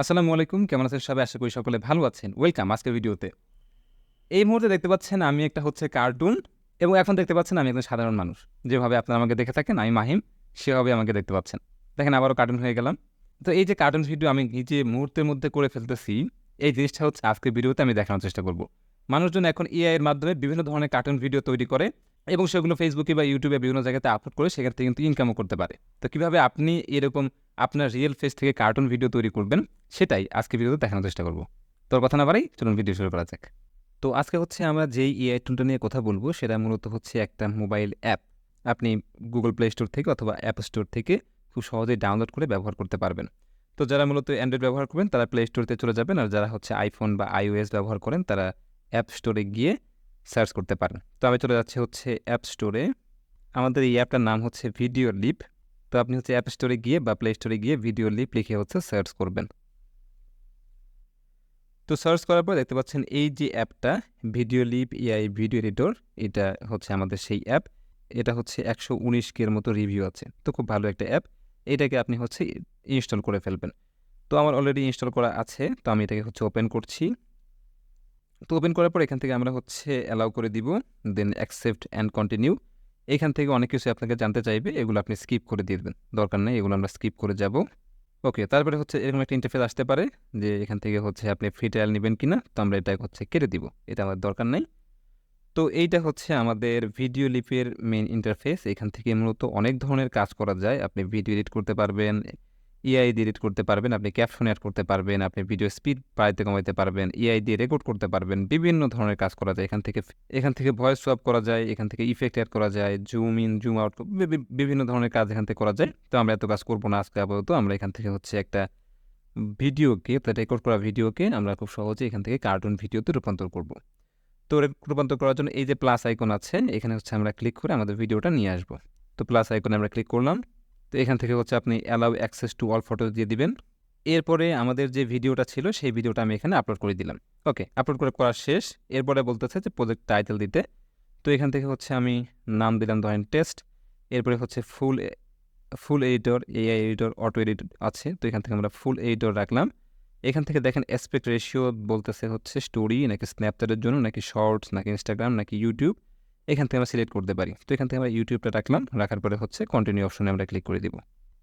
আসসালামু আলাইকুম, কেমন আছেন সবাই? আশা করি সকলে ভালো আছেন। ওয়েলকাম আজকের ভিডিওতে। এই মুহূর্তে দেখতে পাচ্ছেন আমি একটা হচ্ছে কার্টুন এবং এখন দেখতে পাচ্ছেন আমি একজন সাধারণ মানুষ। যেভাবে আপনারা আমাকে দেখে থাকেন আমি মাহিম, সেভাবে আমাকে দেখতে পাচ্ছেন। দেখেন আবারও কার্টুন হয়ে গেলাম। তো এই যে কার্টুন ভিডিও আমি নিজে মুহূর্তের মধ্যে করে ফেলতেছি, এই জিনিসটা হচ্ছে আজকের ভিডিওতে আমি দেখানোর চেষ্টা করব। মানুষজন এখন এআই এর মাধ্যমে বিভিন্ন ধরনের কার্টুন ভিডিও তৈরি করে এবং সেগুলো ফেসবুকে বা ইউটিউবে বিভিন্ন জায়গাতে আপলোড করে সেখান থেকে কিন্তু ইনকামও করতে পারে। তো কিভাবে আপনি এরকম আপনার রিয়েল ফেস থেকে কার্টুন ভিডিও তৈরি করবেন সেটাই আজকে ভিডিওতে দেখানোর চেষ্টা করব। তোর কথা না বাড়াই, চলুন ভিডিও শুরু করা যাক। তো আজকে হচ্ছে আমরা যেই এআই টুলটা নিয়ে কথা বলবো সেটা মূলত হচ্ছে একটা মোবাইল অ্যাপ। আপনি গুগল প্লে স্টোর থেকে অথবা অ্যাপ স্টোর থেকে খুব সহজেই ডাউনলোড করে ব্যবহার করতে পারবেন। তো যারা মূলত অ্যান্ড্রয়েড ব্যবহার করবেন তারা প্লে স্টোরতে চলে যাবেন, আর যারা হচ্ছে আইফোন বা আইওএস ব্যবহার করেন তারা অ্যাপ স্টোরে গিয়ে সার্চ করতে পারেন। তো আমি চলে যাচ্ছি হচ্ছে অ্যাপ স্টোরে। আমাদের এই অ্যাপটার নাম হচ্ছে ভিডিও লিপ। তো আপনি হচ্ছে অ্যাপ স্টোরে গিয়ে বা প্লে স্টোরে গিয়ে ভিডিও লিপ লিখে হচ্ছে সার্চ করবেন। তো সার্চ করার পর দেখতে পাচ্ছেন এই যে অ্যাপটা video leap AI video editor, এটা হচ্ছে আমাদের সেই অ্যাপ। এটা হচ্ছে 119 এর মতো রিভিউ আছে, তো খুব ভালো একটা অ্যাপ। এটাকে আপনি হচ্ছে ইনস্টল করে ফেলবেন। তো আমার অলরেডি ইনস্টল করা আছে, তো আমি এটাকে হচ্ছে ওপেন করছি। তো ওপেন করার পর এখান থেকে আমরা হচ্ছে অ্যালাউ করে দিব, দেন অ্যাকসেপ্ট অ্যান্ড কন্টিনিউ। এখান থেকে অনেক কিছু আপনাকে জানতে চাইবে, এগুলো আপনি স্কিপ করে দিয়ে দেবেন, দরকার নেই, এগুলো আমরা স্কিপ করে যাব। ওকে, তারপরে হচ্ছে এরকম একটা ইন্টারফেস আসতে পারে যে এখান থেকে হচ্ছে আপনি ফ্রি ট্রায়াল নেবেন কিনা, তো আমরা এটা হচ্ছে কেটে দিব, এটা আমার দরকার নেই। তো এইটা হচ্ছে আমাদের ভিডিও লিপের মেইন ইন্টারফেস। এখান থেকে মূলত অনেক ধরনের কাজ করা যায়। আপনি ভিডিও এডিট করতে পারবেন, এআই দিয়ে এডিট করতে পারবেন, আপনি ক্যাপশন অ্যাড করতে পারবেন, আপনি ভিডিও স্পিড বাড়াতে কমাতে পারবেন, এআই দিয়ে রেকর্ড করতে পারবেন, বিভিন্ন ধরনের কাজ করা যায় এখান থেকে ভয়েস সোয়াপ করা যায়, এখান থেকে ইফেক্ট অ্যাড করা যায়, জুম ইন জুম আউট, বিভিন্ন ধরনের কাজ এখান থেকে করা যায়। তো আমরা এত কাজ করবো না আজকে, আপাতত আমরা এখান থেকে হচ্ছে একটা ভিডিওকে, রেকর্ড করা ভিডিওকে আমরা খুব সহজে এখান থেকে কার্টুন ভিডিওতে রূপান্তর করব। তো রূপান্তর করার জন্য এই যে প্লাস আইকন আছে, এখানে হচ্ছে আমরা ক্লিক করে আমাদের ভিডিওটা নিয়ে আসবো। তো প্লাস আইকনে আমরা ক্লিক করলাম। তো এখান থেকে হচ্ছে আপনি allow access to all photo দিয়ে দিবেন। এরপরে আমাদের যে ভিডিওটা ছিল সেই ভিডিওটা আমি এখানে আপলোড করে দিলাম। ওকে, আপলোড করা শেষ। এরপরে বলতেছে যে প্রজেক্ট টাইটেল দিতে। তো এখান থেকে হচ্ছে আমি নাম দিলাম ধরেন টেস্ট। এরপরে হচ্ছে full editor, AI editor, auto edit আছে, তো এখান থেকে আমরা ফুল এডিটর রাখলাম। এখান থেকে দেখেন অ্যাসপেক্ট রেশিও বলতেছে হচ্ছে স্টোরি নাকি স্ন্যাপচ্যাটের জন্য নাকি শর্টস নাকি ইনস্টাগ্রাম নাকি ইউটিউব, এখান থেকে আমরা সিলেক্ট করতে পারি। তো এখান থেকে আমরা ইউটিউবটা রাখলাম, রাখার পরে হচ্ছে কন্টিনিউ অপশনে আমরা ক্লিক করে দিব।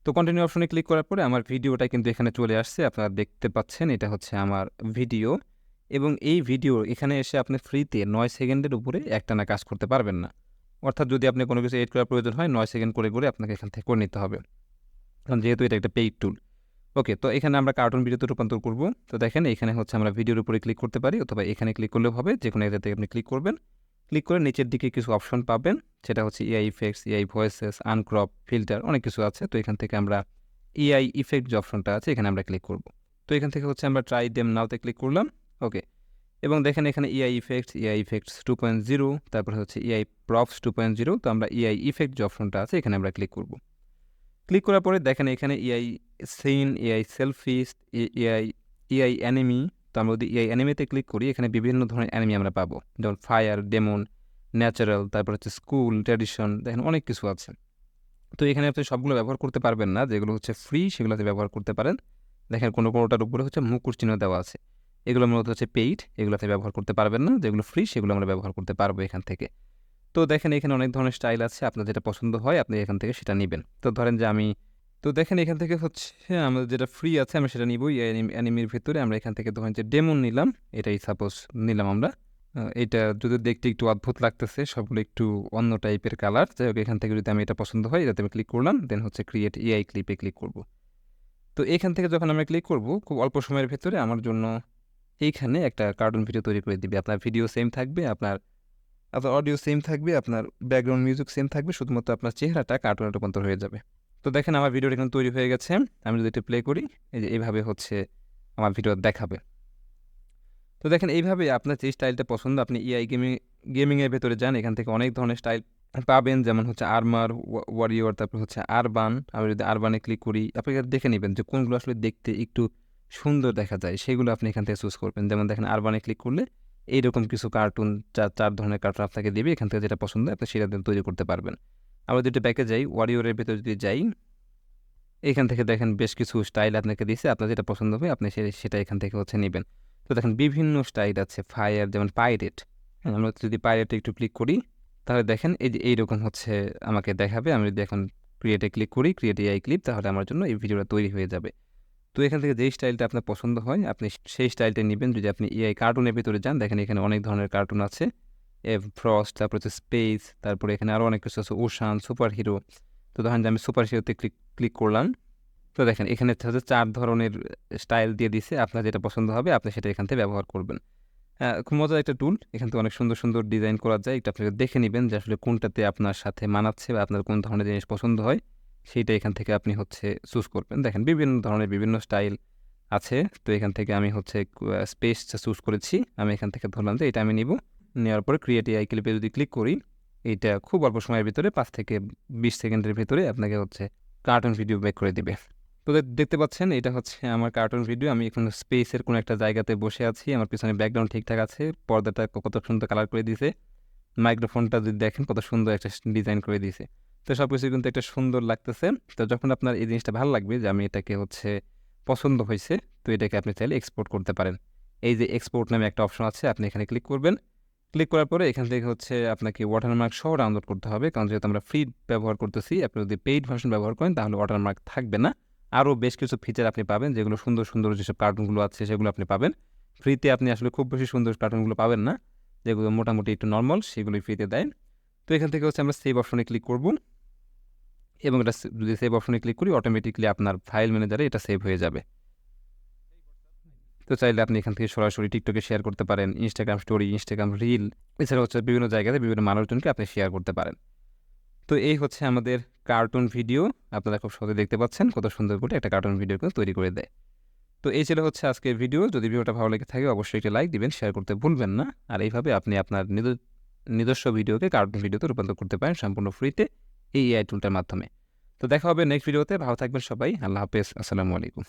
তো কন্টিনিউ অপশনে ক্লিক করার পরে আমার ভিডিওটা কিন্তু এখানে চলে আসছে, আপনারা দেখতে পাচ্ছেন এটা হচ্ছে আমার ভিডিও। এবং এই ভিডিও এখানে এসে আপনি ফ্রিতে 9 সেকেন্ডের উপরে একটানা কাজ করতে পারবেন না। অর্থাৎ যদি আপনি কোনো কিছু এডিট করার প্রয়োজন হয় 9 সেকেন্ড করে করে আপনাকে এখান থেকে করে নিতে হবে, কারণ যেহেতু এটা একটা পেইড টুল। ওকে, তো এখানে আমরা কার্টুন ভিডিওতে রূপান্তর করব। তো দেখেন এখানে হচ্ছে আমরা ভিডিওর উপরে ক্লিক করতে পারি, অথবা এখানে ক্লিক করলেও হবে, যে কোনো একটা থেকে আপনি ক্লিক করবেন। ক্লিক করে নিচের দিকে কিছু অপশন পাবেন, সেটা হচ্ছে AI effects, AI voices, uncrop, filter, অনেক কিছু আছে। তো এখান থেকে আমরা এআই ইফেক্ট যে অপশনটা আছে এখানে আমরা ক্লিক করব। তো এখান থেকে হচ্ছে আমরা ট্রাই দেম নাওতে ক্লিক করলাম। ওকে, এবং দেখেন এখানে এআই ইফেক্টস 2.0, তারপরে হচ্ছে এআই প্রপস 2.0। তো আমরা এআই ইফেক্ট যে অপশনটা আছে এখানে আমরা ক্লিক করব। ক্লিক করার পরে দেখেন এখানে AI scene, AI selfies, AI AI anime. তো আমরা যদি এআই অ্যানিমিতে ক্লিক করি এখানে বিভিন্ন ধরনের অ্যানিমি আমরা পাবো, যেমন ফায়ার, ডেমন, ন্যাচারাল, তারপর হচ্ছে স্কুল, ট্র্যাডিশন, দেখেন অনেক কিছু আছে। তো এখানে আপনি সবগুলো ব্যবহার করতে পারবেন না, যেগুলো হচ্ছে ফ্রি সেগুলোতে ব্যবহার করতে পারেন। দেখেন কোনোটার উপরে হচ্ছে মুকুট চিহ্ন দেওয়া আছে, এগুলো মূলত হচ্ছে পেইড, এগুলোতে ব্যবহার করতে পারবেন না। যেগুলো ফ্রি সেগুলো আমরা ব্যবহার করতে পারবো এখান থেকে। তো দেখেন এখানে অনেক ধরনের স্টাইল আছে, আপনার যেটা পছন্দ হয় আপনি এখান থেকে সেটা নেবেন। তো ধরেন যে আমি, তো দেখেন এখান থেকে হচ্ছে আমাদের যেটা ফ্রি আছে আমি সেটা নিবই। অ্যানিমির ভিতরে আমরা এখান থেকে ধরেন যে ডেমন নিলাম, এটাই সাপোজ নিলাম আমরা। এটা যদি দেখতে একটু অদ্ভুত লাগতেছে, সবগুলো একটু অন্য টাইপের কালার, যাই হোক এখান থেকে যদি আমি এটা পছন্দ হয় এটাতে আমি ক্লিক করলাম, দেন হচ্ছে ক্রিয়েট এআই ক্লিপে ক্লিক করব। তো এখান থেকে যখন আমরা ক্লিক করব খুব অল্প সময়ের ভেতরে আমার জন্য এইখানে একটা কার্টুন ভিডিও তৈরি করে দিবে। আপনার ভিডিও সেম থাকবে, আপনার আপনার অডিও সেম থাকবে, আপনার ব্যাকগ্রাউন্ড মিউজিক সেম থাকবে, শুধুমাত্র আপনার চেহারাটা কার্টুনে রূপান্তর হয়ে যাবে। তো দেখেন আমার ভিডিওটা এখানে তৈরি হয়ে গেছে। আমি যদি এটা প্লে করি, এই যে এইভাবে হচ্ছে আমার ভিডিও দেখাবে। তো দেখেন এইভাবে আপনার যে স্টাইলটা পছন্দ, আপনি এআই গেমিংয়ের ভেতরে যান, এখান থেকে অনেক ধরনের স্টাইল পাবেন, যেমন হচ্ছে আর্মার, ওয়ারিয়র, তারপর হচ্ছে আরবান। আমি যদি আরবানে ক্লিক করি আপনি দেখে নেবেন যে কোনগুলো আসলে দেখতে একটু সুন্দর দেখা যায়, সেগুলো আপনি এখান থেকে চুজ করবেন। যেমন দেখেন আরবানে ক্লিক করলে এইরকম কিছু কার্টুন, চার ধরনের কার্টুন আপনাকে দেবে, এখান থেকে যেটা পছন্দ আপনি সেটা দিয়ে তৈরি করতে পারবেন। আবার যদি ব্যাকে যাই, ওয়ারিয়রের ভেতরে যদি যাই, এখান থেকে দেখেন বেশ কিছু স্টাইল আপনাকে দিছে, আপনার যেটা পছন্দ হবে আপনি সেটা এখান থেকে হচ্ছে নেবেন। তো দেখেন বিভিন্ন স্টাইল আছে, ফায়ার যেমন পাইরেট, হ্যাঁ, আমরা যদি পাইরেটে একটু ক্লিক করি তাহলে দেখেন এই যে এইরকম হচ্ছে আমাকে দেখাবে। আমি যদি এখন ক্রিয়েটে ক্লিক করি, ক্রিয়েট এআই ক্লিপ, তাহলে আমার জন্য এই ভিডিওটা তৈরি হয়ে যাবে। তো এখান থেকে যেই স্টাইলটা আপনার পছন্দ হয় আপনি সেই স্টাইলটা নেবেন। যদি আপনি এআই কার্টুনের ভিতরে যান, দেখেন এখানে অনেক ধরনের কার্টুন আছে, ফ্রস্ট, তারপর হচ্ছে স্পেস, তারপরে এখানে আরও অনেক কিছু আছে, ওশান, সুপার হিরো। তো ধরেন যে আমি সুপার হিরোতে ক্লিক করলাম, তো দেখেন এখানে হচ্ছে 4 ধরনের স্টাইল দিয়ে দিছে। আপনার যেটা পছন্দ হবে আপনি সেটা এখান থেকে ব্যবহার করবেন। খুব মজার একটা টুল, এখান থেকে অনেক সুন্দর সুন্দর ডিজাইন করা যায়। এটা আপনাকে দেখে নেবেন যে আসলে কোনটাতে আপনার সাথে মানাচ্ছে বা আপনার কোন ধরনের জিনিস পছন্দ হয়, সেইটা এখান থেকে আপনি হচ্ছে চুজ করবেন। দেখেন বিভিন্ন ধরনের বিভিন্ন স্টাইল আছে। তো এখান থেকে আমি হচ্ছে স্পেস চুজ করেছি। আমি এখান থেকে ধরলাম যে এটা আমি নিব। নেওয়ার পরে ক্রিয়েট এআই ক্লিপে যদি ক্লিক করি, এইটা খুব অল্প সময়ের ভিতরে 5 থেকে 20 সেকেন্ডের ভিতরে আপনাকে হচ্ছে কার্টুন ভিডিও মেক করে দিবে। তো দেখতে পাচ্ছেন এটা হচ্ছে আমার কার্টুন ভিডিও। আমি এখন স্পেসের কোনো একটা জায়গাতে বসে আছি, আমার পিছনে ব্যাকগ্রাউন্ড ঠিকঠাক আছে, পর্দাটা কত সুন্দর কালার করে দিয়েছে, মাইক্রোফোনটা যদি দেখেন কত সুন্দর একটা ডিজাইন করে দিয়েছে। তো সব কিছু কিন্তু একটা সুন্দর লাগতেছে। তো যখন আপনার এই জিনিসটা ভালো লাগবে যে আমি এটাকে হচ্ছে পছন্দ হয়েছে, তো এটাকে আপনি চাইলে এক্সপোর্ট করতে পারেন। এই যে এক্সপোর্ট নামে একটা অপশন আছে, আপনি এখানে ক্লিক করবেন। ক্লিক করার পরে এখান থেকে হচ্ছে আপনাকে ওয়াটারমার্ক সহ ডাউনলোড করতে হবে, কারণ যেহেতু আমরা ফ্রি ব্যবহার করতেছি। আপনি যদি পেইড ভার্সন ব্যবহার করেন তাহলে ওয়াটারমার্ক থাকবে না। আরও বেশ কিছু ফিচার আপনি পাবেন, যেগুলো সুন্দর সুন্দর যেসব কার্টুনগুলো আছে সেগুলো আপনি পাবেন ফ্রিতে। আপনি আসলে খুব বেশি সুন্দর কার্টুনগুলো পাবেন না, যেগুলো মোটামুটি একটু নর্মাল, সেগুলোই ফ্রিতে দেয়। তো এখান থেকে হচ্ছে আমরা সেভ অপশনে ক্লিক করব, এবং এটা যদি সেভ অপশনে ক্লিক করি অটোমেটিকলি আপনার ফাইল ম্যানেজারে এটা সেভ হয়ে যাবে। তো চাইলে আপনি এখান থেকে সরাসরি টিকটকে শেয়ার করতে পারেন, ইনস্টাগ্রাম স্টোরি, ইনস্টাগ্রাম রিল, এছাড়া হচ্ছে বিভিন্ন জায়গাতে বিভিন্ন মানুষজনকে আপনি শেয়ার করতে পারেন। তো এই হচ্ছে আমাদের কার্টুন ভিডিও। আপনারা খুব সহজে দেখতে পাচ্ছেন কত সুন্দর করে একটা কার্টুন ভিডিও কিন্তু তৈরি করে দেয়। তো এই ছিল হচ্ছে আজকের ভিডিও। যদি ভিডিওটা ভালো লেগে থাকে অবশ্যই একটি লাইক দিবেন, শেয়ার করতে ভুলবেন না। আর এইভাবে আপনি আপনার নিজস্ব ভিডিওকে কার্টুন ভিডিওতে রূপান্তর করতে পারেন সম্পূর্ণ ফ্রিতে এই এআই টুলটার মাধ্যমে। তো দেখা হবে নেক্সট ভিডিওতে। ভালো থাকবেন সবাই। আল্লাহ হাফেজ। আসসালামু আলাইকুম।